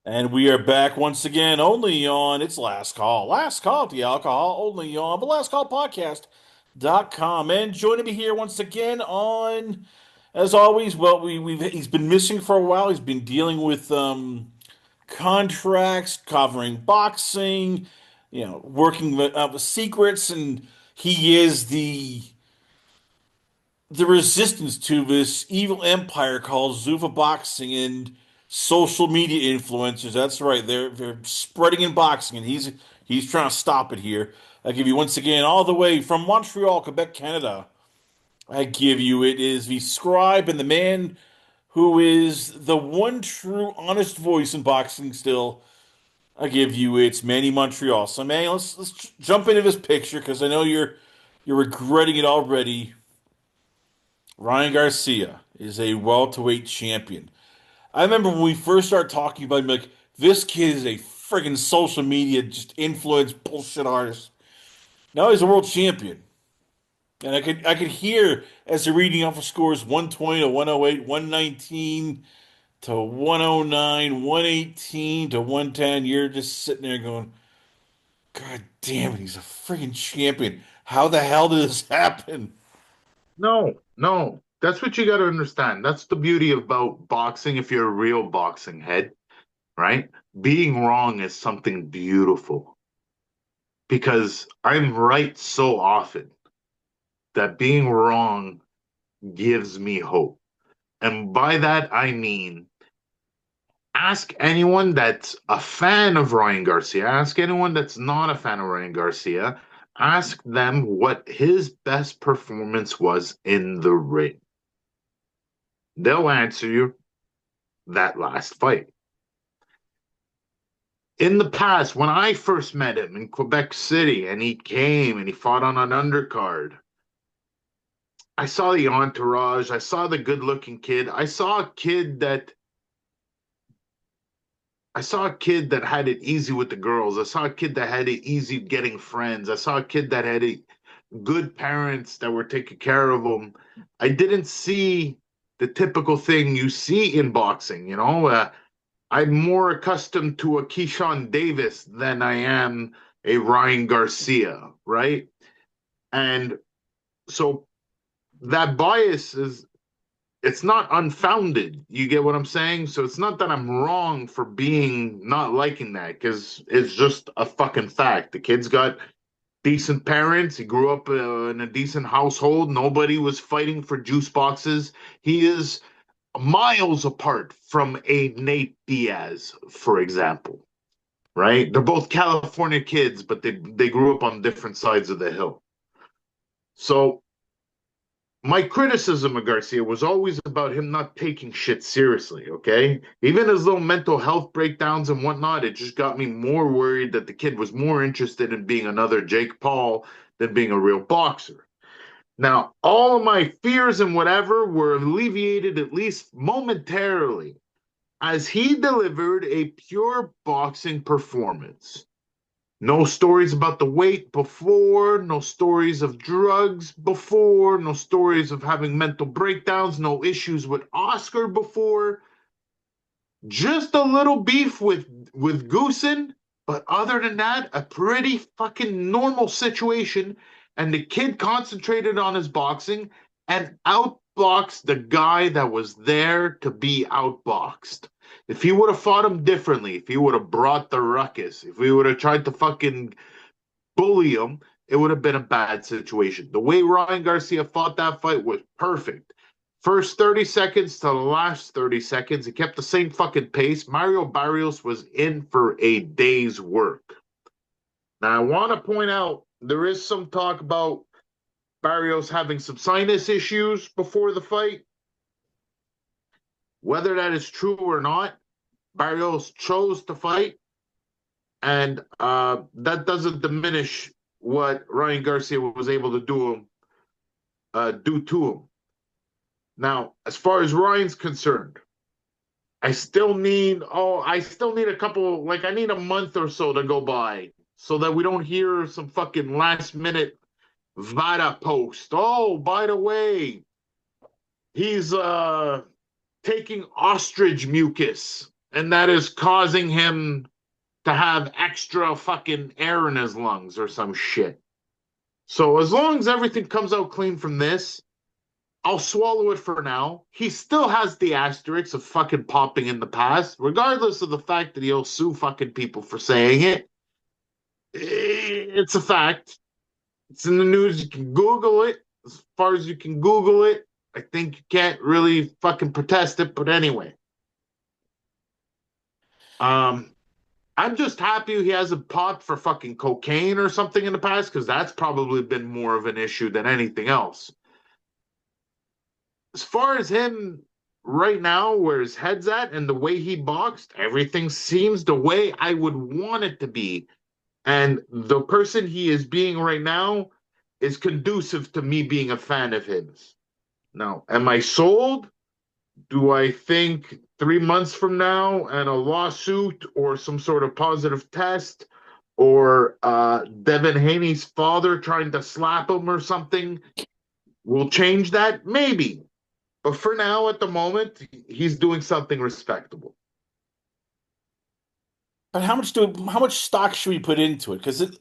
And we are back once again, only on It's Last Call. Last Call to the Alcohol, only on the Last Call Podcast.com. And joining me here once again on, as always, well, he's been missing for a while. He's been dealing with contracts, covering boxing, working with secrets, and he is the resistance to this evil empire called Zuffa Boxing and social media influencers. That's right. They're spreading in boxing, and he's trying to stop it here. I give you once again all the way from Montreal, Quebec, Canada. I give you it is the scribe and the man who is the one true honest voice in boxing still. I give you it's Manny Montreal. So man, let's jump into this picture because I know you're regretting it already. Ryan Garcia is a welterweight champion. I remember when we first started talking about him, like, this kid is a friggin' social media just influence bullshit artist. Now he's a world champion. And I could hear as they're reading off the scores 120 to 108, 119 to 109, 118 to 110. You're just sitting there going, God damn it, he's a friggin' champion. How the hell did this happen? No, no. That's what you got to understand. That's the beauty about boxing if you're a real boxing head, right? Being wrong is something beautiful because I'm right so often that being wrong gives me hope. And by that, I mean ask anyone that's a fan of Ryan Garcia, ask anyone that's not a fan of Ryan Garcia, ask them what his best performance was in the ring. They'll answer you that last fight. In the past, when I first met him in Quebec City and he came and he fought on an undercard, I saw the entourage, I saw the good looking kid, I saw a kid that had it easy with the girls. I saw a kid that had it easy getting friends. I saw a kid that had good parents that were taking care of him. I didn't see the typical thing you see in boxing, you know. I'm more accustomed to a Keyshawn Davis than I am a Ryan Garcia, right? And so that bias is it's not unfounded. You get what I'm saying? So it's not that I'm wrong for being not liking that because it's just a fucking fact. The kid's got decent parents. He grew up in a decent household. Nobody was fighting for juice boxes. He is miles apart from a Nate Diaz, for example, right? They're both California kids, but they grew up on different sides of the hill. So my criticism of Garcia was always about him not taking shit seriously, okay? Even his little mental health breakdowns and whatnot, it just got me more worried that the kid was more interested in being another Jake Paul than being a real boxer. Now, all of my fears and whatever were alleviated at least momentarily as he delivered a pure boxing performance. No stories about the weight before, no stories of drugs before, no stories of having mental breakdowns, no issues with Oscar before. Just a little beef with Goosen, but other than that, a pretty fucking normal situation. And the kid concentrated on his boxing and outboxed the guy that was there to be outboxed. If he would have fought him differently, if he would have brought the ruckus, if he would have tried to fucking bully him, it would have been a bad situation. The way Ryan Garcia fought that fight was perfect. First 30 seconds to the last 30 seconds, he kept the same fucking pace. Mario Barrios was in for a day's work. Now, I want to point out there is some talk about Barrios having some sinus issues before the fight. Whether that is true or not, Barrios chose to fight, and that doesn't diminish what Ryan Garcia was able to do to him. Now, as far as Ryan's concerned, I still need a couple, like I need a month or so to go by so that we don't hear some fucking last minute Vada post. Oh, by the way, he's taking ostrich mucus and that is causing him to have extra fucking air in his lungs or some shit. So as long as everything comes out clean from this, I'll swallow it for now. He still has the asterisk of fucking popping in the past, regardless of the fact that he'll sue fucking people for saying it. It's a fact. It's in the news. You can Google it. As far as you can Google it, I think you can't really fucking protest it. But anyway, um, I'm just happy he hasn't popped for fucking cocaine or something in the past because that's probably been more of an issue than anything else. As far as him right now, where his head's at and the way he boxed, everything seems the way I would want it to be. And the person he is being right now is conducive to me being a fan of his. Now, am I sold? Do I think 3 months from now and a lawsuit or some sort of positive test or Devin Haney's father trying to slap him or something will change that? Maybe. But for now, at the moment, he's doing something respectable. But how much stock should we put into it? Because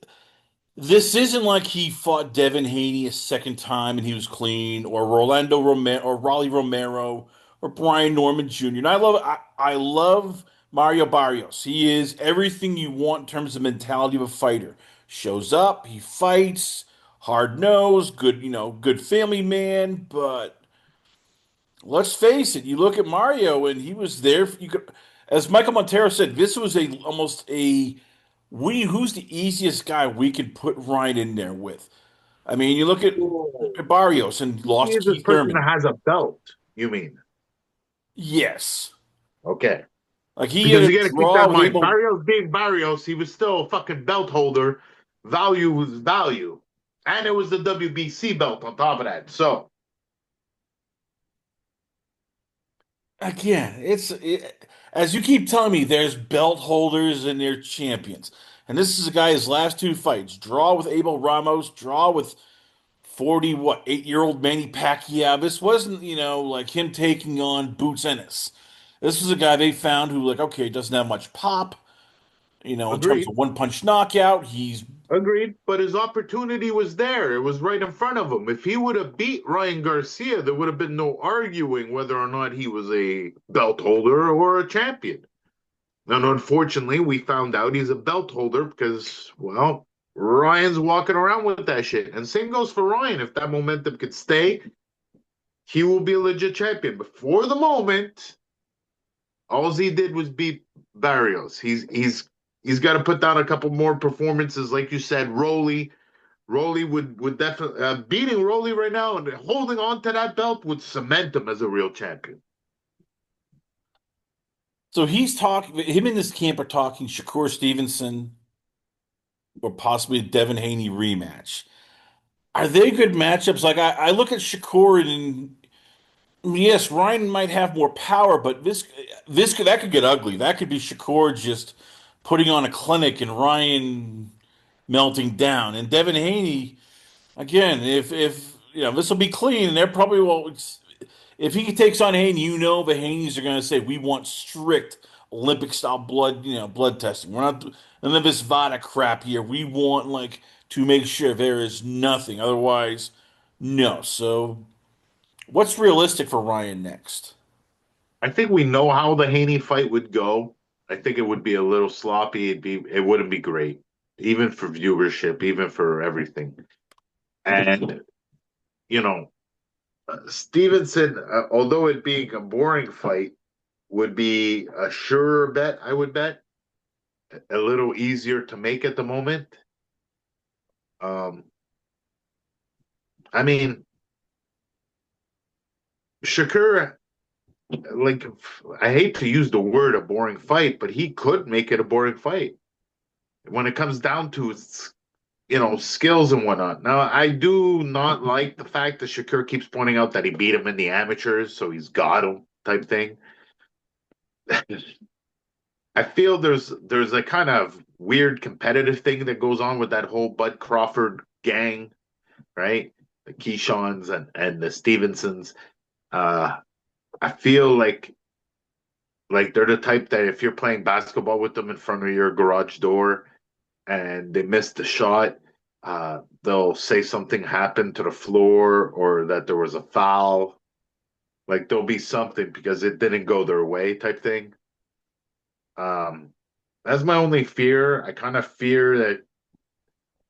this isn't like he fought Devin Haney a second time and he was clean, or Rolando Romero, or Raleigh Romero, or Brian Norman Jr. And I love Mario Barrios. He is everything you want in terms of mentality of a fighter. Shows up, he fights, hard nosed, good, good family man. But let's face it, you look at Mario and he was there. You could, as Michael Montero said, this was a almost a we who's the easiest guy we could put Ryan in there with. I mean, you Oh, look at Barrios and he lost is this Keith person that Thurman. has a belt, you mean? Yes. Okay. Like he had Because a you got to keep that draw in with mind. Abel. Barrios being Barrios, he was still a fucking belt holder. Value was value. And it was the WBC belt on top of that. So Again, as you keep telling me, there's belt holders and they're champions. And this is a guy, his last two fights, draw with Abel Ramos, draw with 40, what, 8-year-old Manny Pacquiao. This wasn't, like him taking on Boots Ennis. This was a guy they found who, like, okay, doesn't have much pop, in terms agreed. of one punch knockout. He's Agreed. But his opportunity was there. It was right in front of him. If he would have beat Ryan Garcia, there would have been no arguing whether or not he was a belt holder or a champion. And unfortunately, we found out he's a belt holder because, well, Ryan's walking around with that shit. And same goes for Ryan. If that momentum could stay, he will be a legit champion. But for the moment, all he did was beat Barrios. He's got to put down a couple more performances, like you said. Rolly would definitely beating Rolly right now and holding on to that belt would cement him as a real champion. so he's talking. Him and this camp are talking Shakur Stevenson or possibly a Devin Haney rematch. Are they good matchups? Like I look at Shakur and yes, Ryan might have more power, but that could get ugly. That could be Shakur just putting on a clinic and Ryan melting down. And Devin Haney, again, if this will be clean, and they're probably if he takes on Haney, the Haneys are going to say we want strict Olympic style blood testing. We're not none of this Vada crap here. We want like to make sure there is nothing. Otherwise, no. So what's realistic for Ryan next? I think we know how the Haney fight would go. I think it would be a little sloppy. It wouldn't be great, even for viewership, even for everything. And you know, Stevenson, although it being a boring fight, would be a surer bet. I would bet a little easier to make at the moment. Um, I mean, Shakur, like, I hate to use the word a boring fight, but he could make it a boring fight when it comes down to skills and whatnot. Now, I do not like the fact that Shakur keeps pointing out that he beat him in the amateurs, so he's got him type thing. I feel there's a kind of weird competitive thing that goes on with that whole Bud Crawford gang, right? The Keyshaws and the Stevensons. Uh, I feel Like they're the type that if you're playing basketball with them in front of your garage door and they miss the shot, they'll say something happened to the floor or that there was a foul. Like there'll be something because it didn't go their way type thing. Um, that's my only fear. I kind of fear that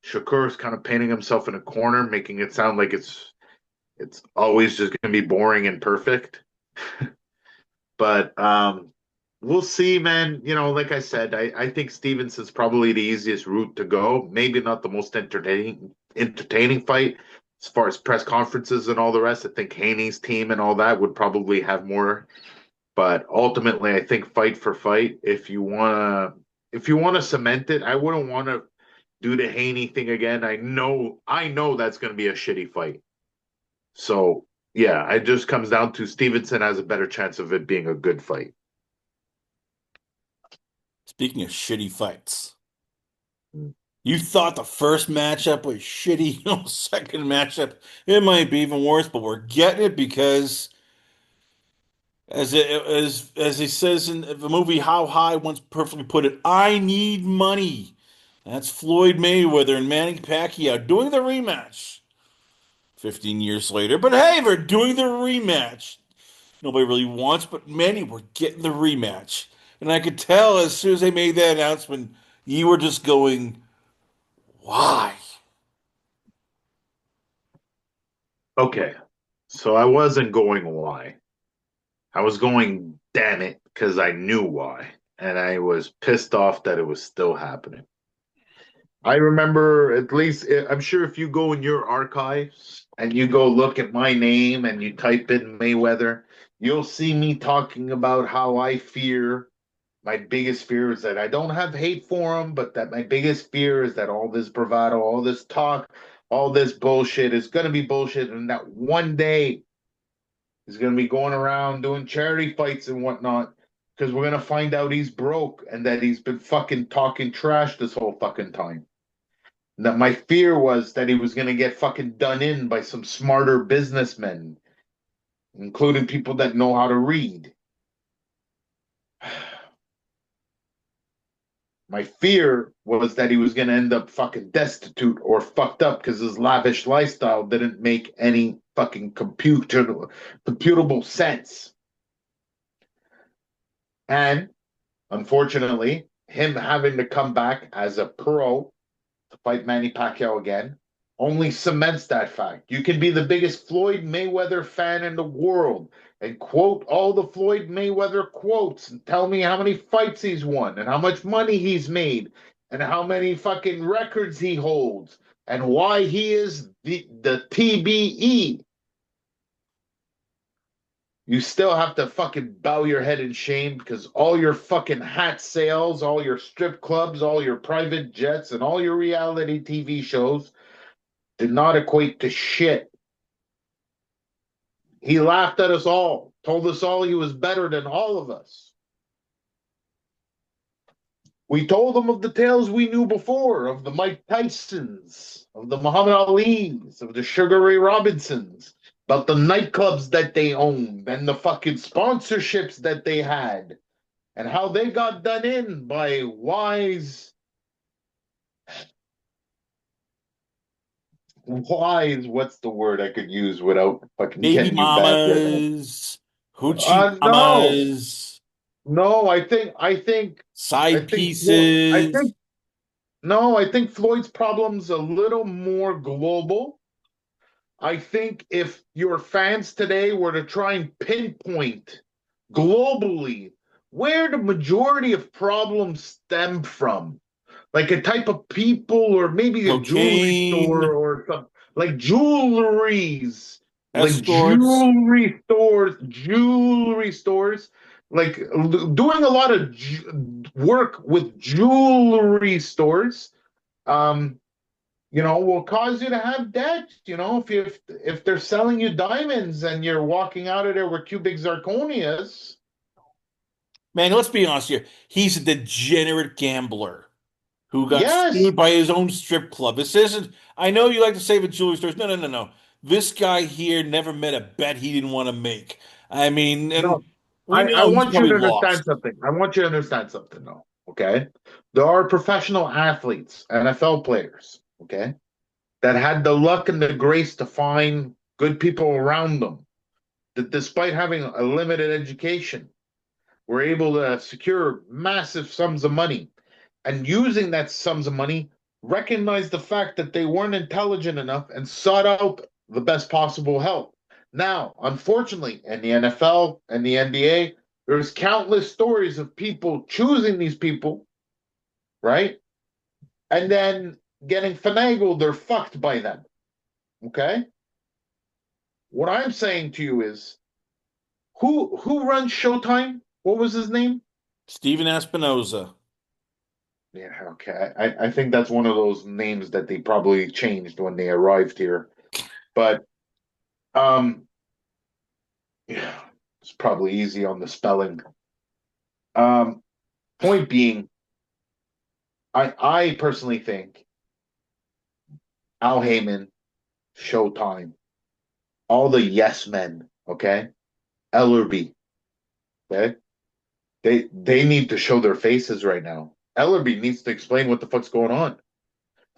Shakur is kind of painting himself in a corner, making it sound like it's always just going to be boring and perfect. But we'll see, man. You know, like I said, I think Stevenson's probably the easiest route to go. Maybe not the most entertaining fight as far as press conferences and all the rest. I think Haney's team and all that would probably have more. But ultimately, I think fight for fight, if you wanna cement it, I wouldn't want to do the Haney thing again. I know that's going to be a shitty fight. So yeah, it just comes down to Stevenson has a better chance of it being a good fight. Speaking of shitty fights, you thought the first matchup was shitty, second matchup, it might be even worse, but we're getting it because as he says in the movie How High once perfectly put it, I need money. That's Floyd Mayweather and Manny Pacquiao doing the rematch 15 years later. But hey, they're doing the rematch. Nobody really wants, but Manny, we're getting the rematch. And I could tell as soon as they made that announcement, you were just going, why? Okay, so I wasn't going why. I was going damn it because I knew why, and I was pissed off that it was still happening. I remember at least, I'm sure if you go in your archives and you go look at my name and you type in Mayweather, you'll see me talking about how I fear. My biggest fear is that I don't have hate for him, but that my biggest fear is that all this bravado, all this talk, all this bullshit is going to be bullshit. And that one day he's going to be going around doing charity fights and whatnot because we're going to find out he's broke and that he's been fucking talking trash this whole fucking time. That my fear was that he was going to get fucking done in by some smarter businessmen, including people that know how to read. My fear was that he was going to end up fucking destitute or fucked up because his lavish lifestyle didn't make any fucking computable sense. And unfortunately, him having to come back as a pro to fight Manny Pacquiao again only cements that fact. You can be the biggest Floyd Mayweather fan in the world and quote all the Floyd Mayweather quotes and tell me how many fights he's won and how much money he's made and how many fucking records he holds and why he is the TBE. You still have to fucking bow your head in shame because all your fucking hat sales, all your strip clubs, all your private jets, and all your reality TV shows did not equate to shit. He laughed at us all, told us all he was better than all of us. We told him of the tales we knew before, of the Mike Tysons, of the Muhammad Ali's, of the Sugar Ray Robinsons, about the nightclubs that they owned and the fucking sponsorships that they had, and how they got done in by what's the word I could use without fucking Baby getting you back there, man? mamas, hoochie No, mamas, no, I side think, I pieces. think, no, I think Floyd's problem's a little more global. I think if your fans today were to try and pinpoint globally where the majority of problems stem from, like a type of people or maybe a jewelry store Cocaine, or some like jewelries, like escorts. jewelry stores, like doing a lot of work with jewelry stores. Um, will cause you to have debt. If they're selling you diamonds and you're walking out of there with cubic zirconias. Man, let's be honest here. He's a degenerate gambler who got Yes, sued by his own strip club. This isn't, I know you like to say the jewelry stores. No, no, no, no. This guy here never met a bet he didn't want to make. I mean, and no. We I know he's want you probably to understand lost. something. I want you to understand something, though. Okay, there are professional athletes, NFL players. Okay, that had the luck and the grace to find good people around them. That despite having a limited education, were able to secure massive sums of money, and using that sums of money, recognize the fact that they weren't intelligent enough and sought out the best possible help. Now, unfortunately, in the NFL and the NBA, there's countless stories of people choosing these people, right? And then getting finagled or fucked by them. Okay? What I'm saying to you is who runs Showtime? What was his name? Steven Espinoza. Yeah, okay. I think that's one of those names that they probably changed when they arrived here. But yeah, it's probably easy on the spelling. Um, Point being, I personally think Al Heyman, Showtime, all the yes men, okay, Ellerby, okay, they need to show their faces right now. Ellerby needs to explain what the fuck's going on.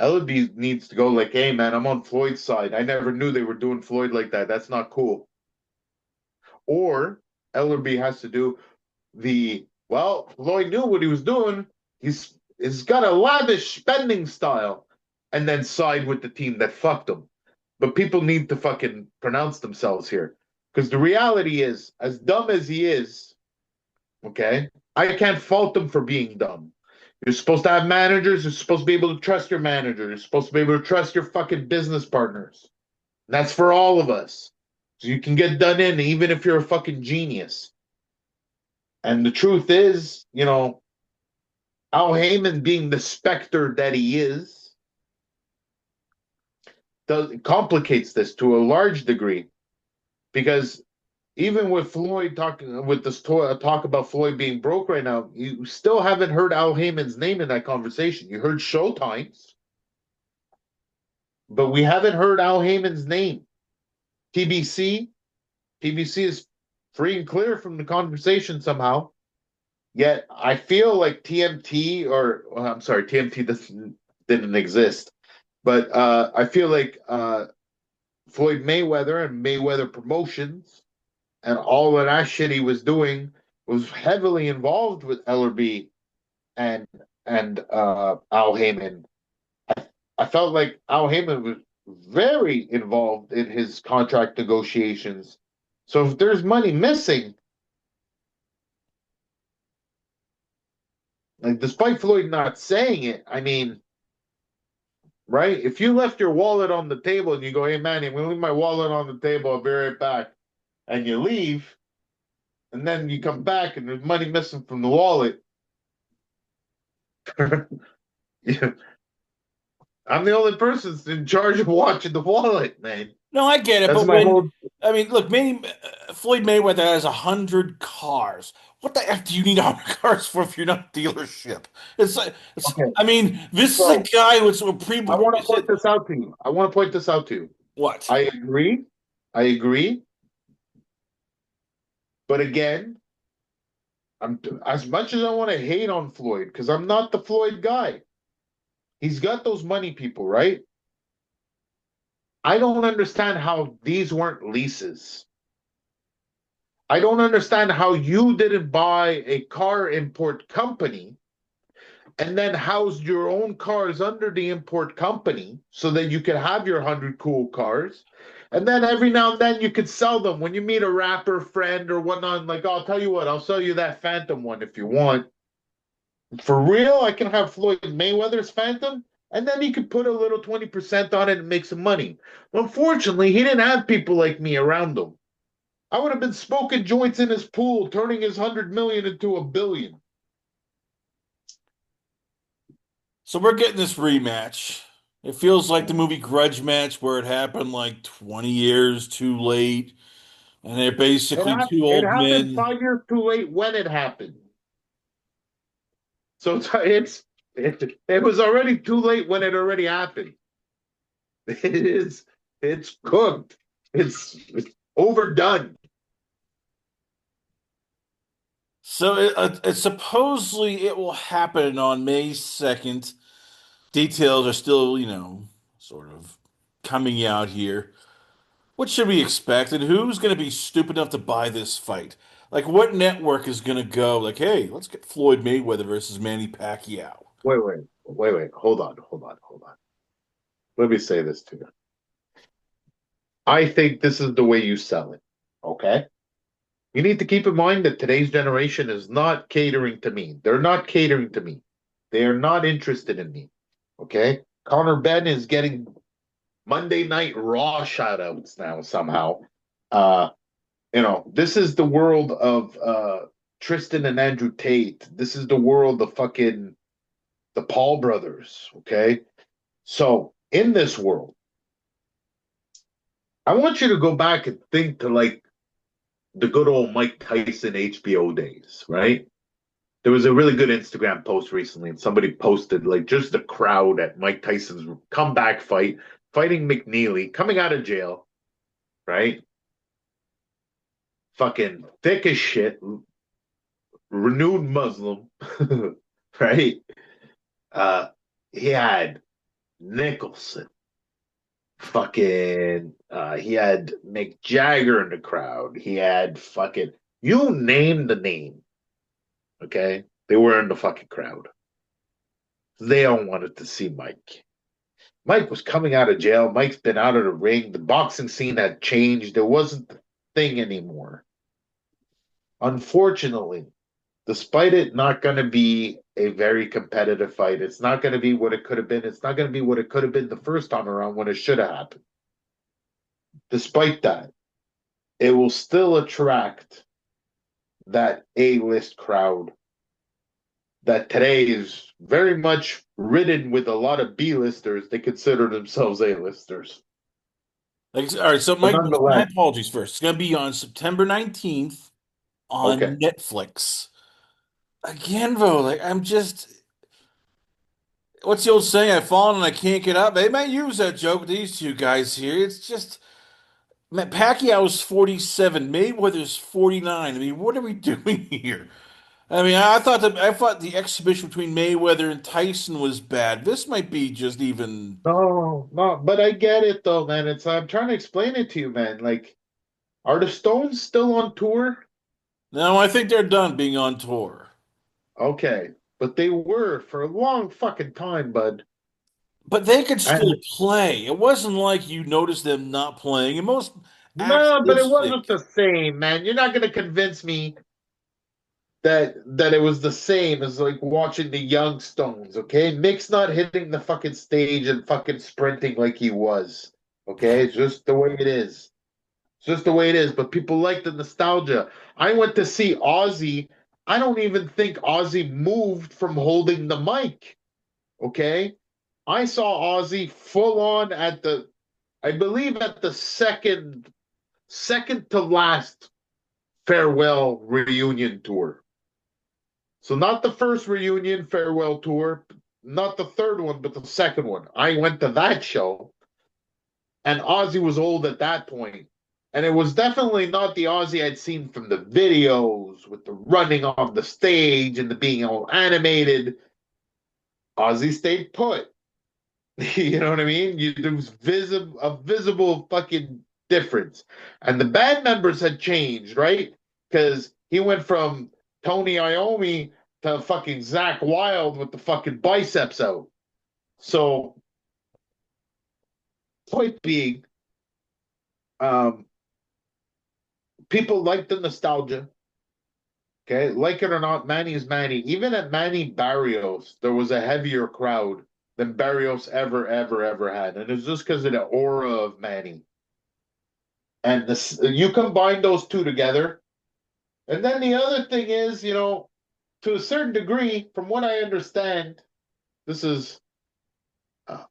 Ellerby needs to go like, hey man, I'm on Floyd's side. I never knew they were doing Floyd like that. That's not cool. Or Ellerby has to do well, Floyd knew what he was doing. He's got a lavish spending style, and then side with the team that fucked him. But people need to fucking pronounce themselves here. Because the reality is, as dumb as he is, okay, I can't fault him for being dumb. You're supposed to have managers. You're supposed to be able to trust your manager. You're supposed to be able to trust your fucking business partners. And that's for all of us. So you can get done in even if you're a fucking genius. And the truth is, Al Heyman being the specter that he is, complicates this to a large degree because even with Floyd talking with this talk about Floyd being broke right now, you still haven't heard Al Heyman's name in that conversation. You heard Showtime's, but we haven't heard Al Heyman's name. TBC, TBC is free and clear from the conversation somehow. Yet I feel like TMT, or well, I'm sorry, TMT didn't exist, but I feel like Floyd Mayweather and Mayweather Promotions and all of that shit he was doing was heavily involved with Ellerby and Al Heyman. I felt like Al Heyman was very involved in his contract negotiations. So if there's money missing, like despite Floyd not saying it, I mean, right? If you left your wallet on the table and you go, "Hey man, I'm gonna leave my wallet on the table. I'll be right back," and you leave, and then you come back and there's money missing from the wallet. Yeah, I'm the only person in charge of watching the wallet, man. No, I get it, That's but my when whole. I mean, look, Floyd Mayweather has 100 cars. What the F do you need 100 cars for if you're not a dealership? Okay, I mean, this is a so guy who's a I want to point said, this out to you. I want to point this out to you. what? I agree. I agree. But again, I'm as much as I want to hate on Floyd because I'm not the Floyd guy. He's got those money people, right? I don't understand how these weren't leases. I don't understand how you didn't buy a car import company and then housed your own cars under the import company so that you could have your 100 cool cars. And then every now and then you could sell them when you meet a rapper friend or whatnot. Like, I'll tell you what, I'll sell you that Phantom one if you want. For real, I can have Floyd Mayweather's Phantom. And then he could put a little 20% on it and make some money. Unfortunately, he didn't have people like me around him. I would have been smoking joints in his pool, turning his 100 million into a billion. So we're getting this rematch. It feels like the movie Grudge Match where it happened like 20 years too late, and they're basically two It old happened men. 5 years too late when it happened. So it was already too late when it already happened. It is it's cooked. It's overdone. So supposedly it will happen on May 2nd. Details are still, sort of coming out here. What should we expect? And who's going to be stupid enough to buy this fight? Like, what network is going to go, like, hey, let's get Floyd Mayweather versus Manny Pacquiao? Wait. Hold on. Let me say this to you. I think this is the way you sell it. Okay. You need to keep in mind that today's generation is not catering to me. They're not catering to me. They are not interested in me. Okay. Connor Benn is getting Monday Night Raw shout outs now somehow. Uh, this is the world of Tristan and Andrew Tate. This is the world of fucking the Paul brothers. Okay. So in this world, I want you to go back and think to like the good old Mike Tyson HBO days, right? There was a really good Instagram post recently, and somebody posted like just the crowd at Mike Tyson's comeback fight, fighting McNeely, coming out of jail, right? Fucking thick as shit, renewed Muslim, right? Uh, he had Nicholson, he had Mick Jagger in the crowd. He had fucking you name the name, okay? They were in the fucking crowd. They all wanted to see Mike. Mike was coming out of jail. Mike's been out of the ring. The boxing scene had changed. It wasn't the thing anymore. Unfortunately, despite it not going to be a very competitive fight, it's not going to be what it could have been. It's not going to be what it could have been the first time around when it should have happened. Despite that, it will still attract that A-list crowd that today is very much ridden with a lot of B-listers. They consider themselves A-listers. Like, all right, so But my nonetheless, apologies first. It's going to be on September 19th okay. on Netflix. Again, bro, like, what's the old saying? I've fallen and I can't get up. They might use that joke with these two guys here. It's just, man, Pacquiao's 47, Mayweather's 49. I mean, what are we doing here? I mean, I thought the exhibition between Mayweather and Tyson was bad. This might be just even. No, but I get it though, man. I'm trying to explain it to you, man. Like, are the Stones still on tour? No, I think they're done being on tour. Okay, but they were for a long fucking time, bud. But they could still And play. It wasn't like you noticed them not playing. And most acts no, but did it wasn't stink. the same, man. You're not gonna convince me that it was the same as like watching the young Stones, okay? Mick's not hitting the fucking stage and fucking sprinting like he was. Okay, it's just the way it is. It's just the way it is. But people like the nostalgia. I went to see Ozzy. I don't even think Ozzy moved from holding the mic. Okay. I saw Ozzy full on I believe at the second to last farewell reunion tour. So not the first reunion farewell tour, not the third one, but the second one. I went to that show, and Ozzy was old at that point. And it was definitely not the Ozzy I'd seen from the videos with the running on the stage and the being all animated. Ozzy stayed put. You know what I mean? There was a visible fucking difference. And the band members had changed, right? Because he went from Tony Iommi to fucking Zach Wild with the fucking biceps out. So, point being, um, people like the nostalgia. Okay, like it or not, Manny is Manny. Even at Manny Barrios, there was a heavier crowd than Barrios ever had, and it's just because of the aura of Manny. And this, you combine those two together, and then the other thing is, to a certain degree, from what I understand, this is, uh,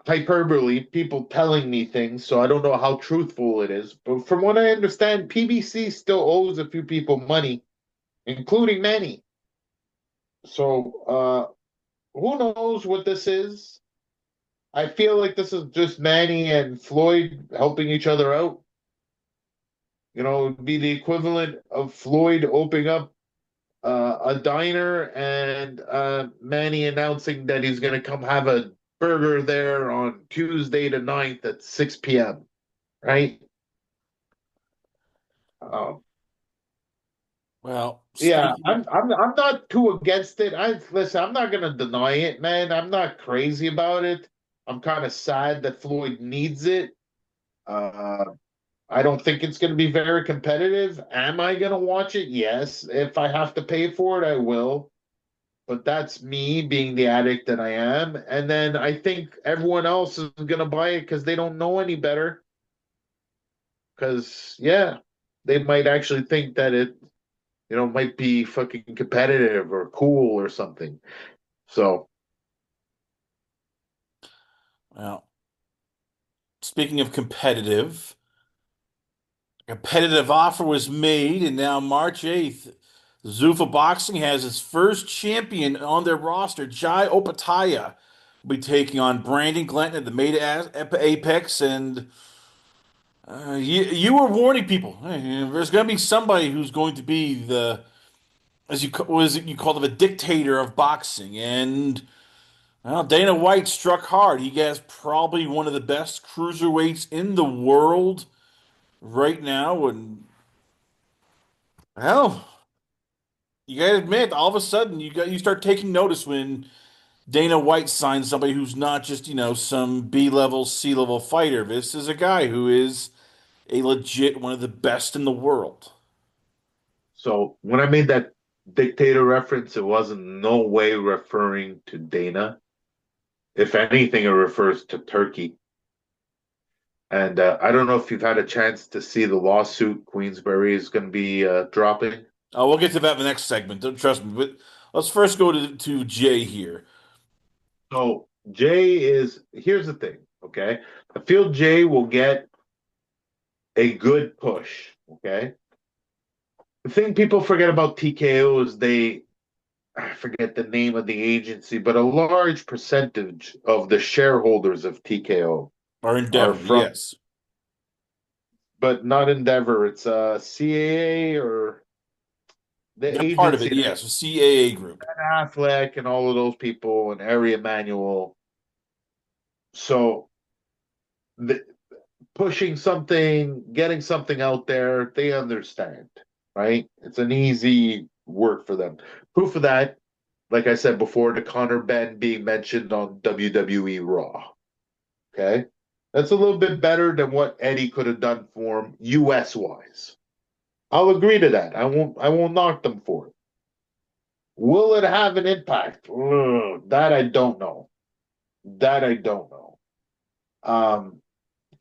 hyperbole. People telling me things, so I don't know how truthful it is. But from what I understand, PBC still owes a few people money, including Manny. So who knows what this is? I feel like this is just Manny and Floyd helping each other out. it would be the equivalent of Floyd opening up a diner and Manny announcing that he's going to come have a burger there on Tuesday the 9th at 6 p.m., right? Um, Well, yeah, speaking of, I'm not too against it. Listen, I'm not going to deny it, man. I'm not crazy about it. I'm kind of sad that Floyd needs it. Uh, I don't think it's going to be very competitive. Am I going to watch it? Yes. If I have to pay for it, I will. But that's me being the addict that I am. And then I think everyone else is going to buy it because they don't know any better. Because, yeah, they might actually think that it, might be fucking competitive or cool or something. So, well, speaking of competitive, a competitive offer was made, and now March 8th, Zuffa Boxing has its first champion on their roster. Jai Opetaia will be taking on Brandon Glenn at the Meta Apex, and you were warning people. Hey, there's going to be somebody who's going to be the, as was it you called him, a dictator of boxing, and well, Dana White struck hard. He has probably one of the best cruiserweights in the world right now, and hell, you gotta admit, all of a sudden you start taking notice when Dana White signs somebody who's not just, some B-level, C-level fighter. This is a guy who is a legit one of the best in the world. so when I made that dictator reference, it wasn't no way referring to Dana. If anything, it refers to Turkey. And I don't know if you've had a chance to see the lawsuit Queensberry is going to be dropping. We'll get to that in the next segment. Don't trust me. But let's first go to Jay here. So Jay is here's the thing, okay? I feel Jay will get a good push, okay? The thing people forget about TKO is I forget the name of the agency, but a large percentage of the shareholders of TKO Our are Endeavor, from, yes. but not Endeavor. It's CAA or the They're part of it, agency that yes. The CAA group. Affleck and all of those people and Ari Emanuel. So the, pushing something, getting something out there, they understand, right? It's an easy work for them. Proof of that, like I said before, the Connor Benn being mentioned on WWE Raw. Okay. That's a little bit better than what Eddie could have done for him US wise. I'll agree to that. I won't knock them for it. Will it have an impact? Ugh, that I don't know. That I don't know. Um,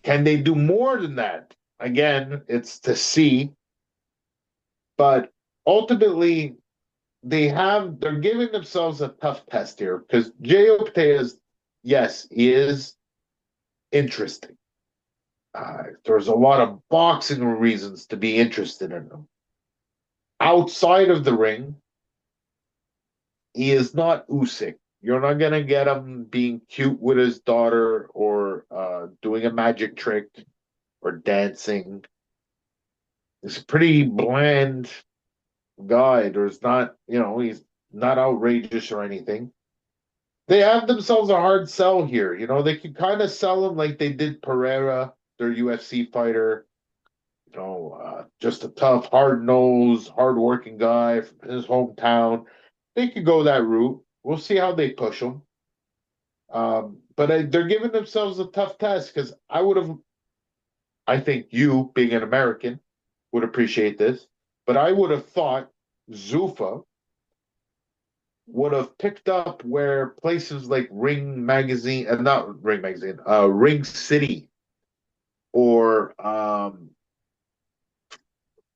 can they do more than that? Again, it's to see, but ultimately they're giving themselves a tough test here because Jay Opetaia is, yes, he is interesting. There's a lot of boxing reasons to be interested in him. Outside of the ring, he is not Usyk. You're not gonna get him being cute with his daughter or doing a magic trick or dancing. He's a pretty bland guy. There's not, he's not outrageous or anything. They have themselves a hard sell here. They could kind of sell him like they did Pereira, their UFC fighter. Just a tough, hard nosed, hard working guy from his hometown. They could go that route. We'll see how they push him. But they're giving themselves a tough test because I think you, being an American, would appreciate this. But I would have thought Zuffa would have picked up where places like Ring Magazine, not Ring Magazine, Ring City, or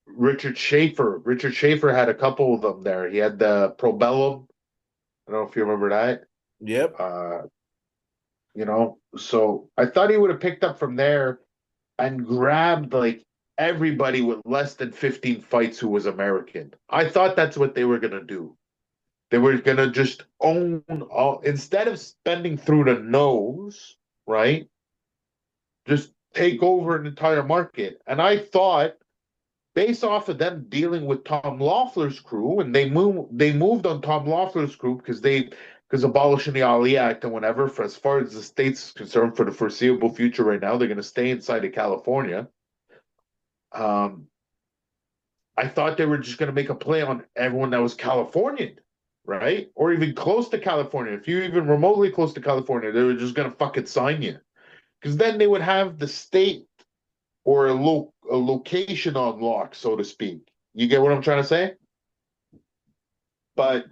Richard Schaefer. Richard Schaefer had a couple of them there. He had the Probellum. I don't know if you remember that. Yep. So I thought he would have picked up from there and grabbed like everybody with less than 15 fights who was American. I thought that's what they were going to do. They were going to just own all, instead of spending through the nose, right? Just take over an entire market. And I thought based off of them dealing with Tom Loeffler's crew, and they moved on Tom Loeffler's crew because abolishing the Ali Act and whatever, for as far as the state's concerned, for the foreseeable future right now, they're going to stay inside of California. Um, I thought they were just going to make a play on everyone that was Californian, right? Or even close to California. If you're even remotely close to California, they were just going to fucking sign you. Because then they would have the state or a location on lock, so to speak. You get what I'm trying to say? But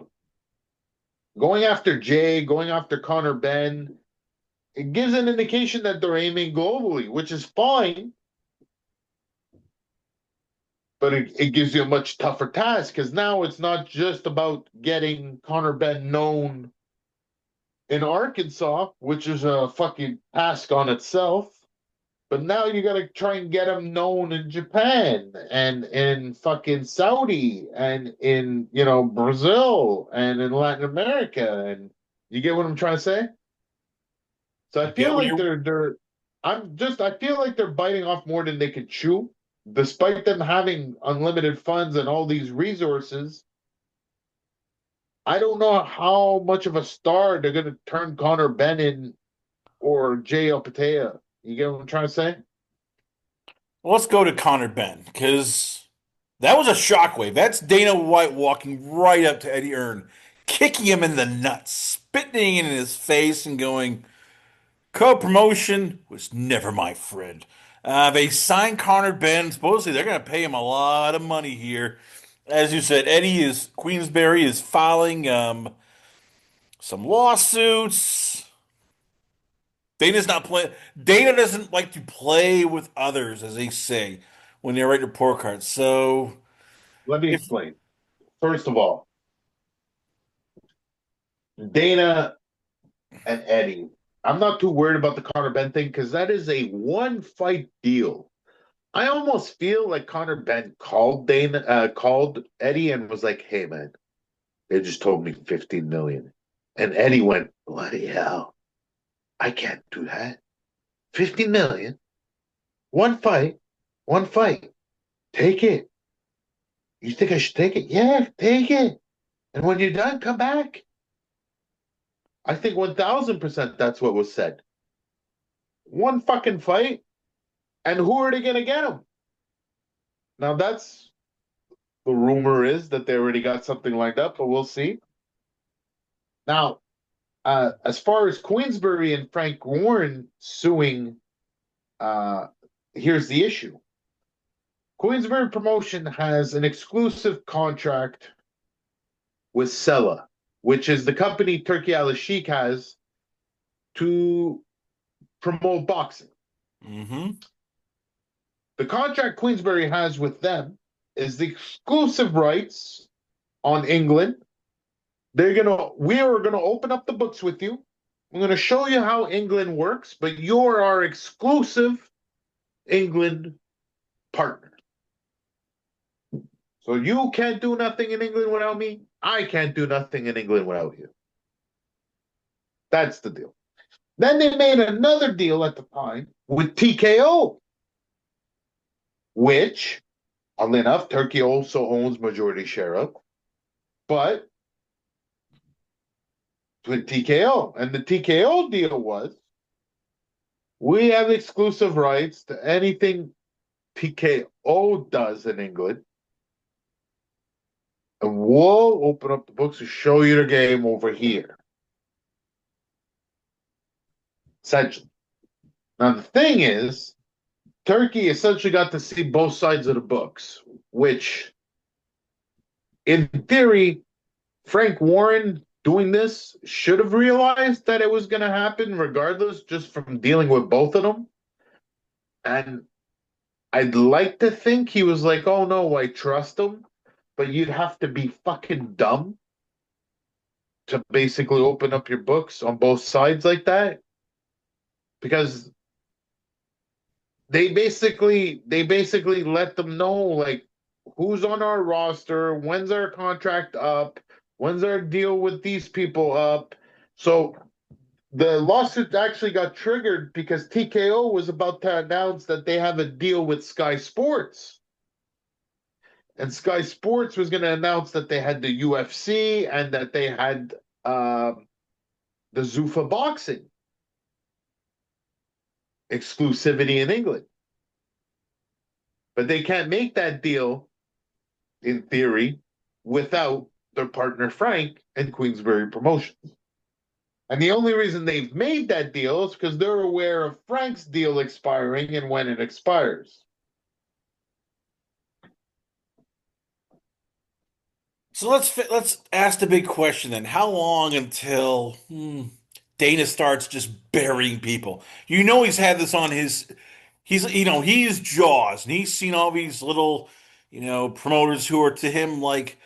going after Jay, going after Connor Benn, it gives an indication that they're aiming globally, which is fine, but it gives you a much tougher task because now it's not just about getting Connor Benn known in Arkansas, which is a fucking task on itself. But now you got to try and get him known in Japan and in fucking Saudi and in, Brazil and in Latin America. And you get what I'm trying to say? So I I get feel what like you're. I feel like they're biting off more than they can chew, despite them having unlimited funds and all these resources. I don't know how much of a star they're going to turn Connor Benn or Jay Opetaia. You get what I'm trying to say? Well, let's go to Connor Benn because that was a shockwave. That's Dana White walking right up to Eddie Earn, kicking him in the nuts, spitting in his face, and going, "Co-promotion was never my friend." They signed Connor Benn. Supposedly, they're going to pay him a lot of money here. As you said, Queensberry is filing some lawsuits. Dana's not play. Dana doesn't like to play with others, as they say when they write report cards. So Let me if explain. First of all, Dana and Eddie, I'm not too worried about the Connor Benn thing because that is a one fight deal. I almost feel like Connor Benn called Eddie and was like, "Hey man, they just told me 15 million," and Eddie went, "Bloody hell, I can't do that. 15 million, one fight, one fight. Take it. You think I should take it? Yeah, take it. And when you're done, come back." I think 1000% that's what was said. One fucking fight, and who are they gonna get him? Now that's the rumor is that they already got something lined up, but we'll see. Now, as far as Queensbury and Frank Warren suing, uh, here's the issue. Queensbury Promotion has an exclusive contract with Sella, which is the company Turkey Al Sheikh has to promote boxing. hmm The contract Queensbury has with them is the exclusive rights on England. We are gonna open up the books with you. I'm gonna show you how England works, but you're our exclusive England partner. So you can't do nothing in England without me. I can't do nothing in England without you. That's the deal. Then they made another deal at the time with TKO, which, oddly enough, Turkey also owns majority share of, but with TKO. And the TKO deal was we have exclusive rights to anything TKO does in England. And we'll open up the books and show you the game over here. Essentially. Now, the thing is, Turkey essentially got to see both sides of the books, which, in theory, Frank Warren doing this should have realized that it was going to happen regardless, just from dealing with both of them. And I'd like to think he was like, oh no, I trust him, but you'd have to be fucking dumb to basically open up your books on both sides like that because they basically let them know like who's on our roster, when's our contract up, when's our deal with these people up. So the lawsuit actually got triggered because TKO was about to announce that they have a deal with Sky Sports. and Sky Sports was going to announce that they had the UFC and that they had uh, the Zuffa Boxing exclusivity in England. But they can't make that deal, in theory, without their partner Frank and Queensberry Promotions. And the only reason they've made that deal is because they're aware of Frank's deal expiring and when it expires. So let's ask the big question then. How long until Dana starts just burying people? You know he's had this on he's Jaws and he's seen all these little, promoters who are to him like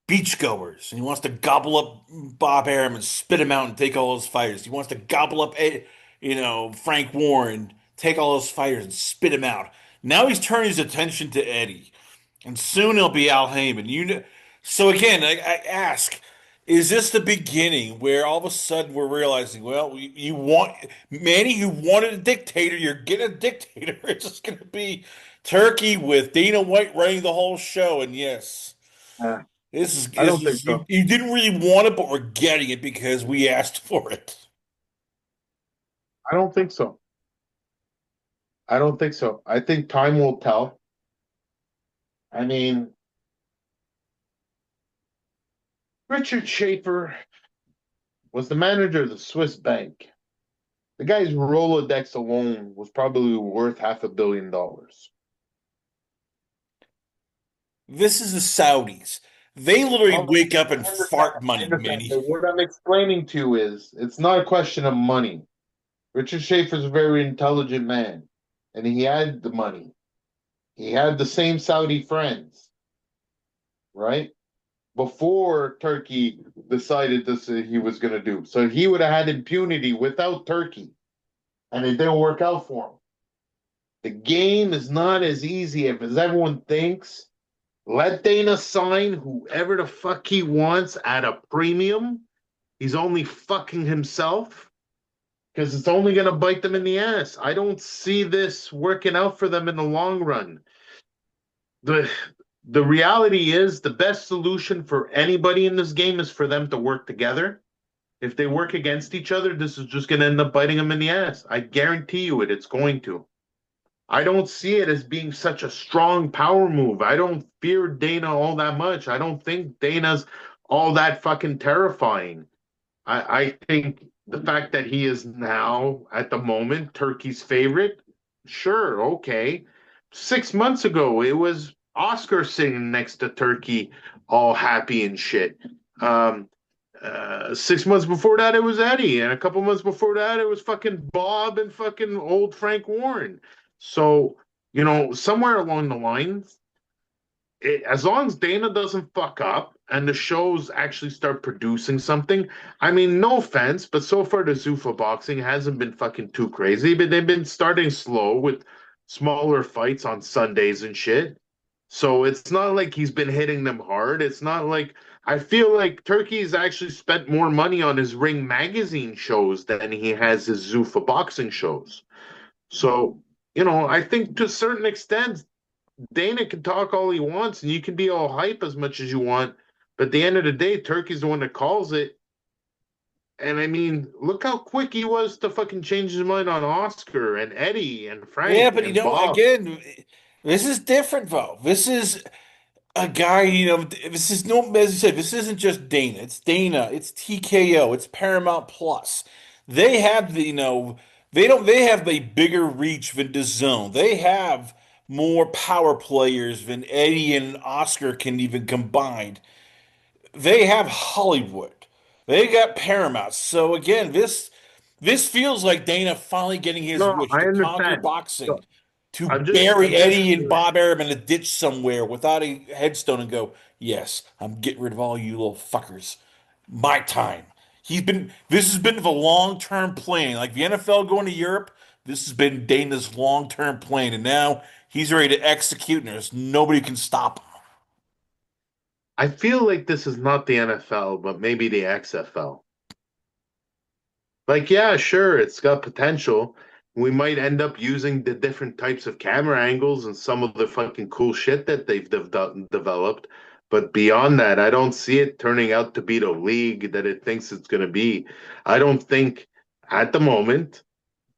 beachgoers, and he wants to gobble up Bob Arum and spit him out and take all those fighters. He wants to gobble up, Frank Warren, take all those fighters and spit him out. Now he's turning his attention to Eddie, and soon it'll be Al Heyman. So again, I ask. Is this the beginning where all of a sudden we're realizing, well, you want Manny, you wanted a dictator, you're getting a dictator. It's just going to be Turkey with Dana White running the whole show, and yes. Uh, This is I this don't think is you, so. you didn't really want it, but we're getting it because we asked for it. I don't think so. I don't think so. I think time will tell. I mean, Richard Schaefer was the manager of the Swiss bank. The guy's Rolodex alone was probably worth $500 million. This is the Saudis. They literally Oh, wake up and I understand. fart I money, understand. Manny. But what I'm explaining to you is it's not a question of money. Richard Schaefer's a very intelligent man, and he had the money. He had the same Saudi friends, right? Before Turkey decided this he was going to do. So he would have had impunity without Turkey, and it didn't work out for him. The game is not as easy as everyone thinks. Let Dana sign whoever the fuck he wants at a premium. He's only fucking himself because it's only going to bite them in the ass. I don't see this working out for them in the long run. The the reality is the best solution for anybody in this game is for them to work together. If they work against each other, this is just going to end up biting them in the ass. I guarantee you it. It's going to. I don't see it as being such a strong power move. I don't fear Dana all that much. I don't think Dana's all that fucking terrifying. I think the fact that he is now, at the moment, Turkey's favorite, sure, okay. 6 months ago, it was Oscar sitting next to Turkey, all happy and shit. Um, 6 months before that, it was Eddie, and a couple months before that, it was fucking Bob and fucking old Frank Warren. So, somewhere along the lines, as long as Dana doesn't fuck up and the shows actually start producing something, I mean, no offense, but so far the Zuffa Boxing hasn't been fucking too crazy, but they've been starting slow with smaller fights on Sundays and shit. So it's not like he's been hitting them hard. It's not like I feel like Turkey's actually spent more money on his Ring magazine shows than he has his Zuffa Boxing shows. So, I think to a certain extent, Dana can talk all he wants and you can be all hype as much as you want. But at the end of the day, Turkey's the one that calls it. And I mean, look how quick he was to fucking change his mind on Oscar and Eddie and Yeah, Frank but and Bob. again, this is different, though. This is a guy, this is no, as you said, this isn't just Dana. It's Dana, it's TKO, it's Paramount Plus. They have they have a bigger reach than DAZN. They have more power players than Eddie and Oscar can even combine. They have Hollywood. They got Paramount. So again, this feels like Dana finally getting his No, wish I to conquer understand. boxing, So to I'm just bury I'm just Eddie and Bob Arum in a ditch somewhere without a headstone and go, yes, I'm getting rid of all you little fuckers. My time. This has been the long-term plan. Like the NFL going to Europe, this has been Dana's long-term plan. And now he's ready to execute and there's nobody can stop him. I feel like this is not the NFL, but maybe the XFL. Like, yeah, sure, it's got potential. We might end up using the different types of camera angles and some of the fucking cool shit that they've developed. But beyond that, I don't see it turning out to be the league that it thinks it's going to be. I don't think at the moment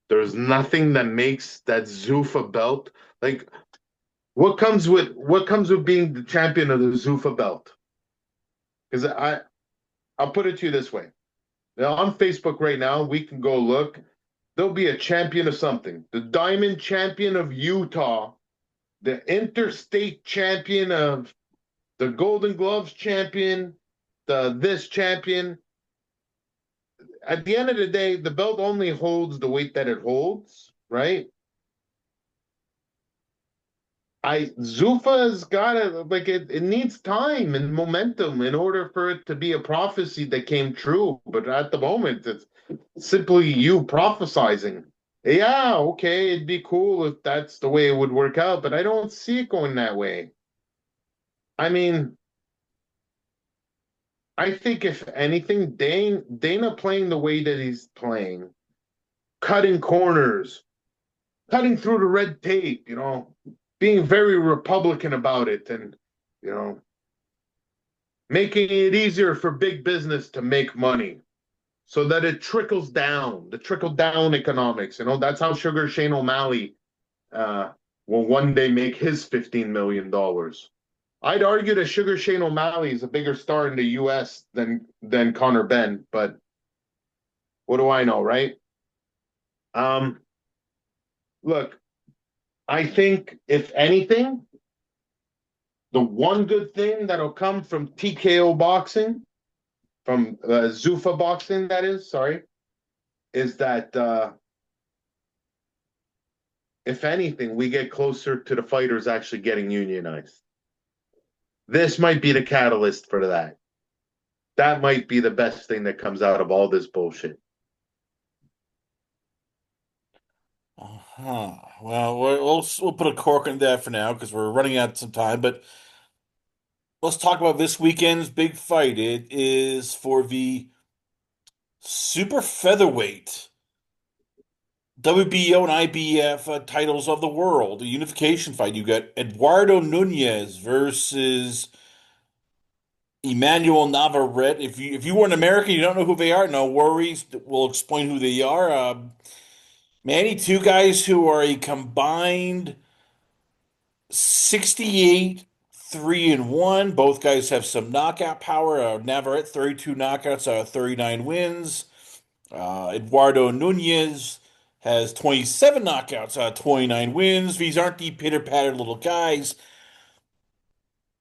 there's nothing that makes that Zuffa belt like what comes with being the champion of the Zuffa belt. Because I'll put it to you this way. Now, on Facebook right now, we can go look. There'll be a champion of something. The Diamond Champion of Utah, the Interstate Champion of the Golden Gloves Champion, the this champion. At the end of the day, the belt only holds the weight that it holds, right? Zuffa's got to like it needs time and momentum in order for it to be a prophecy that came true. But at the moment, it's simply you prophesizing. Yeah, okay, it'd be cool if that's the way it would work out, but I don't see it going that way. I mean, I think if anything, Dana playing the way that he's playing, cutting corners, cutting through the red tape, being very Republican about it, and you know, making it easier for big business to make money so that it trickles down, the trickle down economics. That's how Sugar Shane O'Malley uh, will one day make his $15 million. I'd argue that Sugar Shane O'Malley is a bigger star in the U.S. than Connor Benn, but what do I know, right? Um, Look, I think if anything, the one good thing that'll come from TKO boxing, from Zuffa boxing, that is, sorry, is that if anything, we get closer to the fighters actually getting unionized. This might be the catalyst for that. That might be the best thing that comes out of all this bullshit. Uh-huh. Well, we'll put a cork in that for now because we're running out of some time. But let's talk about this weekend's big fight. It is for the super featherweight WBO and IBF titles of the world, the unification fight. You got Eduardo Nunez versus Emanuel Navarrete. If you were an American, you don't know who they are. No worries. We'll explain who they are. Manny, two guys who are a combined 68, 3-1. Both guys have some knockout power. Navarrete, 32 knockouts, 39 wins. Eduardo Nunez has 27 knockouts, 29 wins. These aren't the pitter-patter little guys.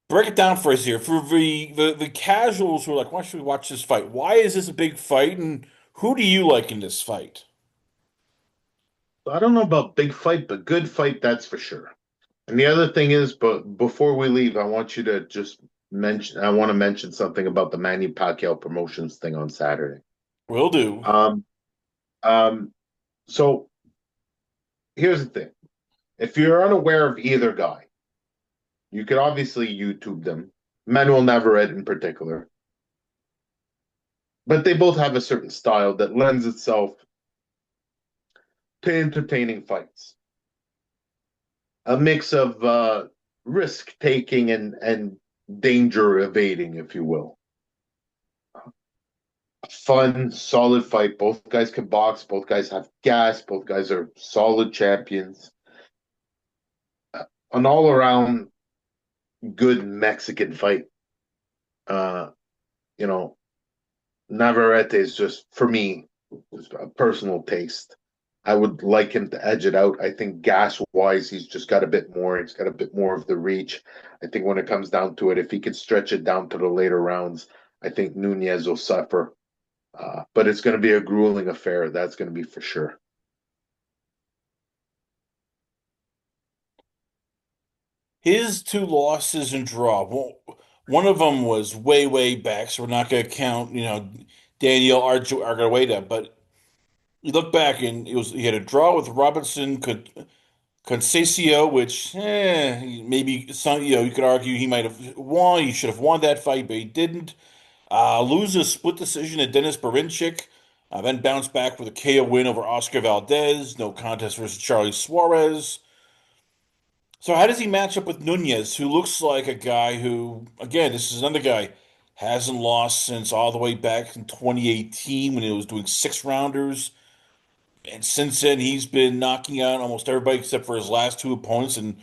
Break it down for us here. For the casuals who are like, why should we watch this fight? Why is this a big fight? And who do you like in this fight? I don't know about big fight, but good fight, that's for sure. And the other thing is, but before we leave, I want you to just mention, I want to mention something about the Manny Pacquiao promotions thing on Saturday. Will do. Um, um, so here's the thing. If you're unaware of either guy, you could obviously YouTube them, Manuel Navarrete in particular, but they both have a certain style that lends itself to entertaining fights. A mix of risk taking and danger evading, if you will. Fun, solid fight. Both guys can box. Both guys have gas. Both guys are solid champions. An all around good Mexican fight. Uh, you know, Navarrete is just, for me, just a personal taste. I would like him to edge it out. I think gas wise, he's just got a bit more. He's got a bit more of the reach. I think when it comes down to it, if he could stretch it down to the later rounds, I think Nunez will suffer. But it's going to be a grueling affair. That's going to be for sure. His two losses and draw. Well, one of them was way, way back, so we're not going to count, Daniel Argueta. But you look back and he had a draw with Robinson Conceição, which maybe some you could argue he might have won. He should have won that fight, but he didn't. Lose a split decision to Dennis Berinchik. Then bounced back with a KO win over Oscar Valdez, no contest versus Charlie Suarez. So how does he match up with Nunez, who looks like a guy who, again, this is another guy, hasn't lost since all the way back in 2018 when he was doing six rounders. And since then, he's been knocking out almost everybody except for his last two opponents. And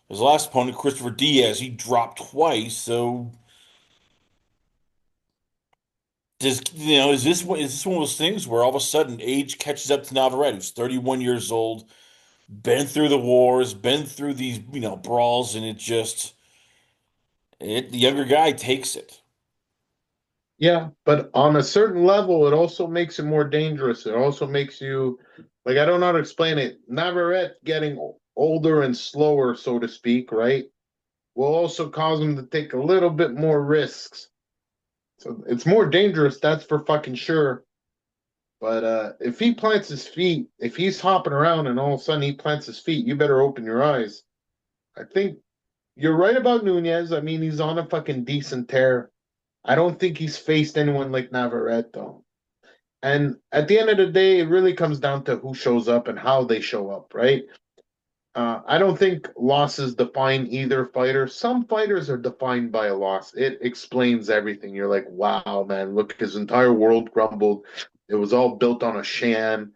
his last opponent, Christopher Diaz, he dropped twice. So is this one of those things where all of a sudden age catches up to Navarrete, who's 31 years old, been through the wars, been through these, brawls, and the younger guy takes it. Yeah, but on a certain level, it also makes it more dangerous. It also makes you like I don't know how to explain it. Navarrete getting older and slower, so to speak, right, will also cause him to take a little bit more risks. So it's more dangerous, that's for fucking sure. But if he plants his feet, if he's hopping around and all of a sudden he plants his feet, you better open your eyes. I think you're right about Nunez. I mean, he's on a fucking decent tear. I don't think he's faced anyone like Navarrete though. And at the end of the day, it really comes down to who shows up and how they show up, right? I don't think losses define either fighter. Some fighters are defined by a loss. It explains everything. You're like, wow, man, look, his entire world crumbled. It was all built on a sham.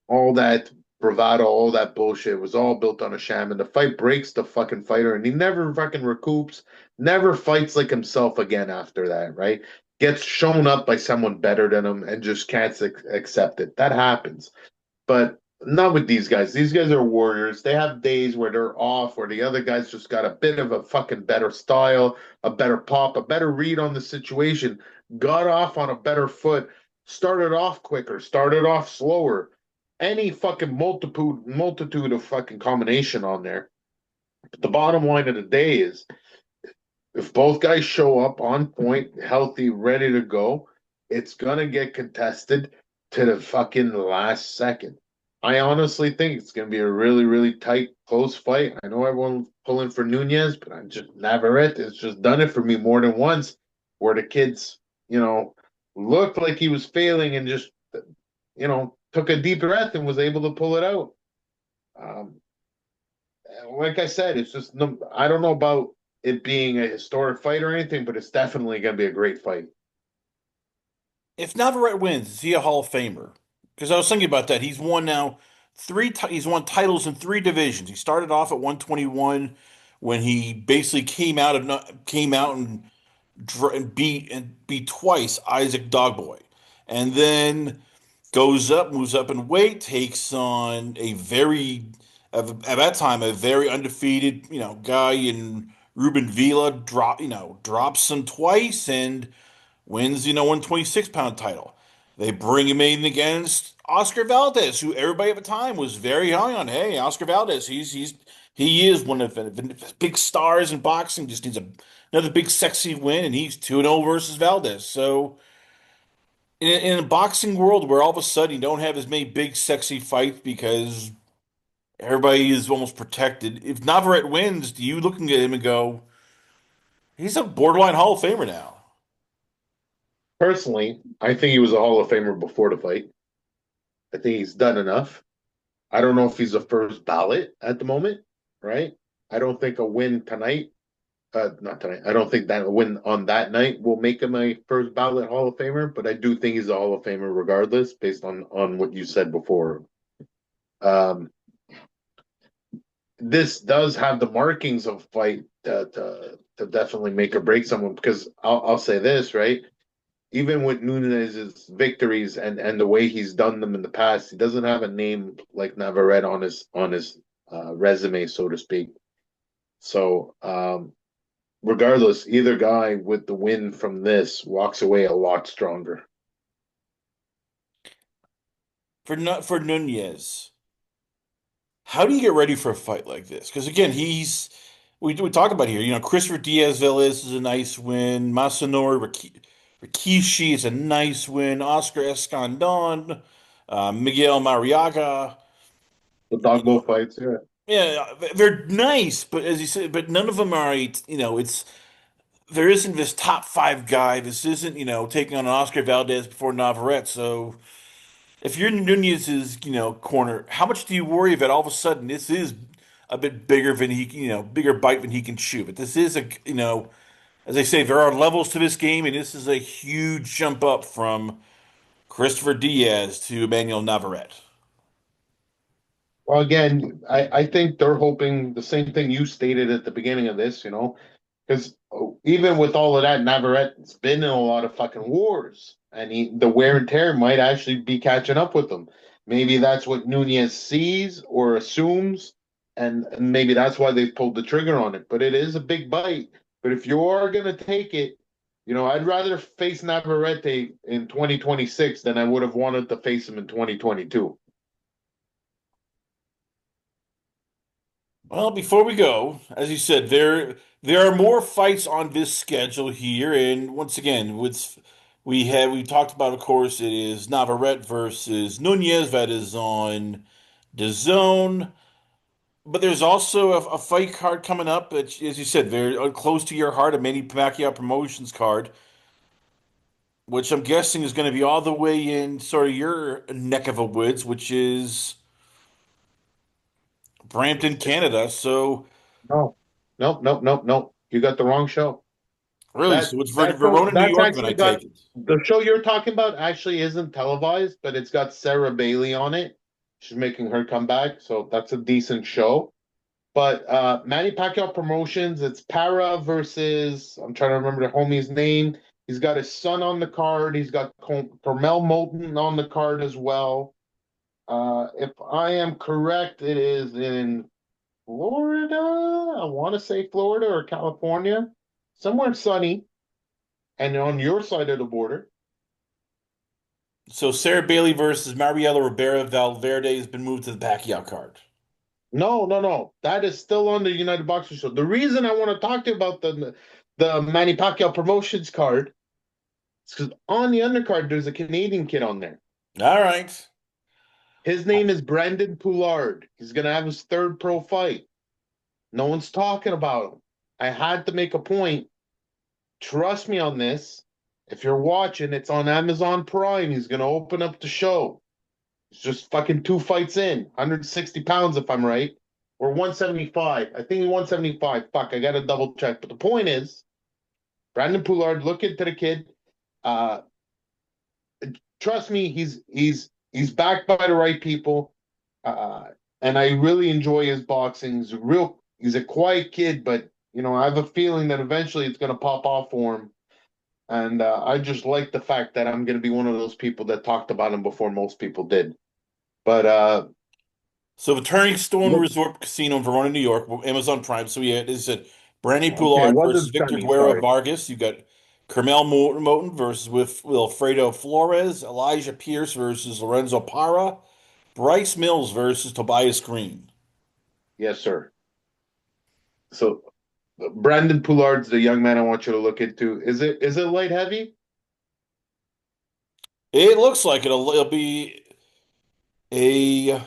All that bravado, all that bullshit was all built on a sham. And the fight breaks the fucking fighter, and he never fucking recoups, never fights like himself again after that, right? Gets shown up by someone better than him and just can't accept it. That happens. But not with these guys. These guys are warriors. They have days where they're off, where the other guys just got a bit of a fucking better style, a better pop, a better read on the situation, got off on a better foot, started off quicker, started off slower. Any fucking multitude of fucking combination on there. But the bottom line of the day is if both guys show up on point, healthy, ready to go, it's gonna get contested to the fucking last second. I honestly think it's gonna be a really, really tight, close fight. I know everyone's pulling for Nunez, but I'm just Navarrete has just done it for me more than once, where the kids, you know, looked like he was failing and just, took a deep breath and was able to pull it out. Um, like I said, it's just no, I don't know about it being a historic fight or anything, but it's definitely going to be a great fight. If Navarrete wins, is he a Hall of Famer? Because I was thinking about that. He's won now he's won titles in three divisions. He started off at 121 when he basically came out and beat twice Isaac Dogboy, and then moves up in weight, takes on a very at that time a very undefeated guy in Ruben Villa. Drops him twice and wins 126-pound title. They bring him in against Oscar Valdez, who everybody at the time was very high on. Hey, Oscar Valdez, he is one of the big stars in boxing. Just needs another big sexy win, and he's 2-0 versus Valdez. So in a boxing world where all of a sudden you don't have as many big sexy fights because everybody is almost protected, if Navarrete wins, do you looking at him and go, he's a borderline Hall of Famer now? Personally, I think he was a Hall of Famer before the fight. I think he's done enough. I don't know if he's a first ballot at the moment, right? I don't think a win tonight, not tonight. I don't think that a win on that night will make him a first ballot Hall of Famer, but I do think he's a Hall of Famer regardless, based on what you said before. Um, this does have the markings of fight to definitely make or break someone because I'll say this, right? Even with Nunez's victories and the way he's done them in the past, he doesn't have a name like Navarrete on his resume, so to speak. So regardless, either guy with the win from this walks away a lot stronger. For Nunez, how do you get ready for a fight like this? Because again, we talk about here. Christopher Diaz Velez is a nice win. Masanori Rikishi is a nice win. Oscar Escandon, Miguel Mariaga. The You dogbo know, fights, yeah. yeah, they're nice, but as you said, but none of them are. It's there isn't this top five guy. This isn't, taking on Oscar Valdez before Navarrete. So if you're in Nunez's, corner, how much do you worry that all of a sudden this is a bit bigger than bigger bite than he can chew? But this is as I say, there are levels to this game, and this is a huge jump up from Christopher Diaz to Emanuel Navarrete. Well, again, I think they're hoping the same thing you stated at the beginning of this, because even with all of that, Navarrete's been in a lot of fucking wars, and the wear and tear might actually be catching up with him. Maybe that's what Nunez sees or assumes, and maybe that's why they pulled the trigger on it. But it is a big bite. But if you are gonna take it, I'd rather face Navarrete in 2026 than I would have wanted to face him in 2022. Well, before we go, as you said, there are more fights on this schedule here, and once again, we talked about, of course, it is Navarrete versus Nunez that is on the zone, but there's also a fight card coming up that, as you said, very close to your heart, a Manny Pacquiao promotions card, which I'm guessing is going to be all the way in sort of your neck of the woods, which is Brampton, It's Canada. So No, nope, nope, nope, nope. You got the wrong show. really, That so it's that show Verona, New that's York, then I actually got take it. the show you're talking about actually isn't televised, but it's got Sarah Bailey on it. She's making her comeback, so that's a decent show. But Manny Pacquiao Promotions, it's Para versus I'm trying to remember the homie's name. He's got his son on the card. He's got Carmel Moulton on the card as well. If I am correct, it is in Florida. I want to say Florida or California, somewhere sunny and on your side of the border. So Sarah Bailey versus Mariela Ribera Valverde has been moved to the Pacquiao card. No, no, no. That is still on the United Boxing Show. The reason I want to talk to you about the Manny Pacquiao promotions card is because on the undercard there's a Canadian kid on there. All right. His name is Brandon Poulard. He's gonna have his third pro fight. No one's talking about him. I had to make a point. Trust me on this. If you're watching, it's on Amazon Prime. He's gonna open up the show. It's just fucking two fights in, 160 pounds if I'm right, or 175. I think 175. Fuck, I gotta double check. But the point is, Brandon Poulard, look into the kid. Uh, Trust me, he's backed by the right people, uh, and I really enjoy his boxing. He's a quiet kid, but I have a feeling that eventually it's gonna pop off for him. And I just like the fact that I'm gonna be one of those people that talked about him before most people did. But So the Turning Stone look, Resort Casino in Verona, New York, Amazon Prime. So yeah, is it Brandy okay, it Poulard versus wasn't Victor sunny. Guerra Sorry. Vargas? You got Carmel Moten versus with Wilfredo Flores, Elijah Pierce versus Lorenzo Parra, Bryce Mills versus Tobias Green. Yes, sir. So Brandon Poulard's the young man I want you to look into. Is it light heavy? It looks like it'll be a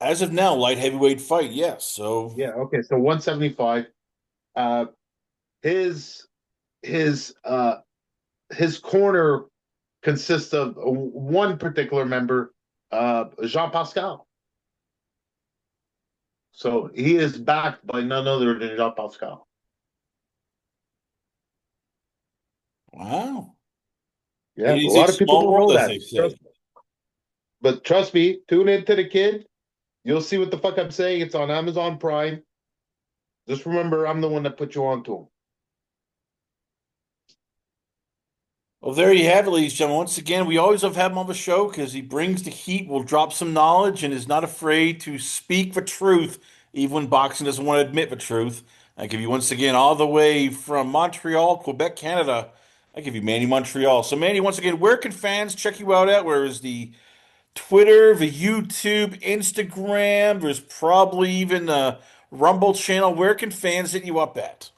as of now light heavyweight fight. Yes. So Yeah. Okay. So 175. Uh, his his uh his corner consists of one particular member, Jean Pascal. So he is backed by none other than Jean Pascal. wow, Yeah, it a is a lot of people small don't world, know as that. they say. But trust me, tune into the kid. You'll see what the fuck I'm saying. It's on Amazon Prime. Just remember, I'm the one that put you on to him. Well, there you have it, ladies and gentlemen. Once again, we always love having him on the show because he brings the heat, will drop some knowledge, and is not afraid to speak the truth, even when boxing doesn't want to admit the truth. I give you once again, all the way from Montreal, Quebec, Canada. I give you Manny Montreal. So, Manny, once again, where can fans check you out at? Where is the Twitter, the YouTube, Instagram? There's probably even a Rumble channel. Where can fans hit you up at?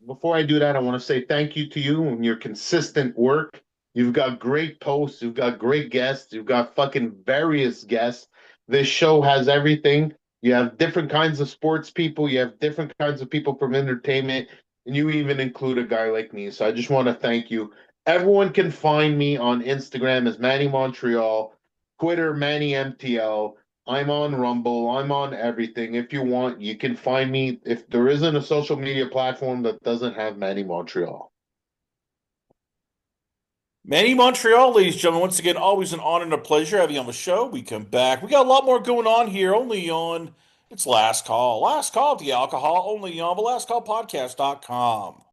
Before I do that, I want to say thank you to you and your consistent work. You've got great posts, you've got great guests, you've got fucking various guests. This show has everything. You have different kinds of sports people, you have different kinds of people from entertainment, and you even include a guy like me. So I just want to thank you. Everyone can find me on Instagram as Manny Montreal, Twitter Manny MTL. I'm on Rumble, I'm on everything. If you want, you can find me. If there isn't a social media platform that doesn't have Manny Montreal. Manny Montreal, ladies and gentlemen, once again, always an honor and a pleasure having you on the show. We come back. We got a lot more going on here, only on it's Last Call. Last Call, the alcohol, only on the lastcallpodcast.com.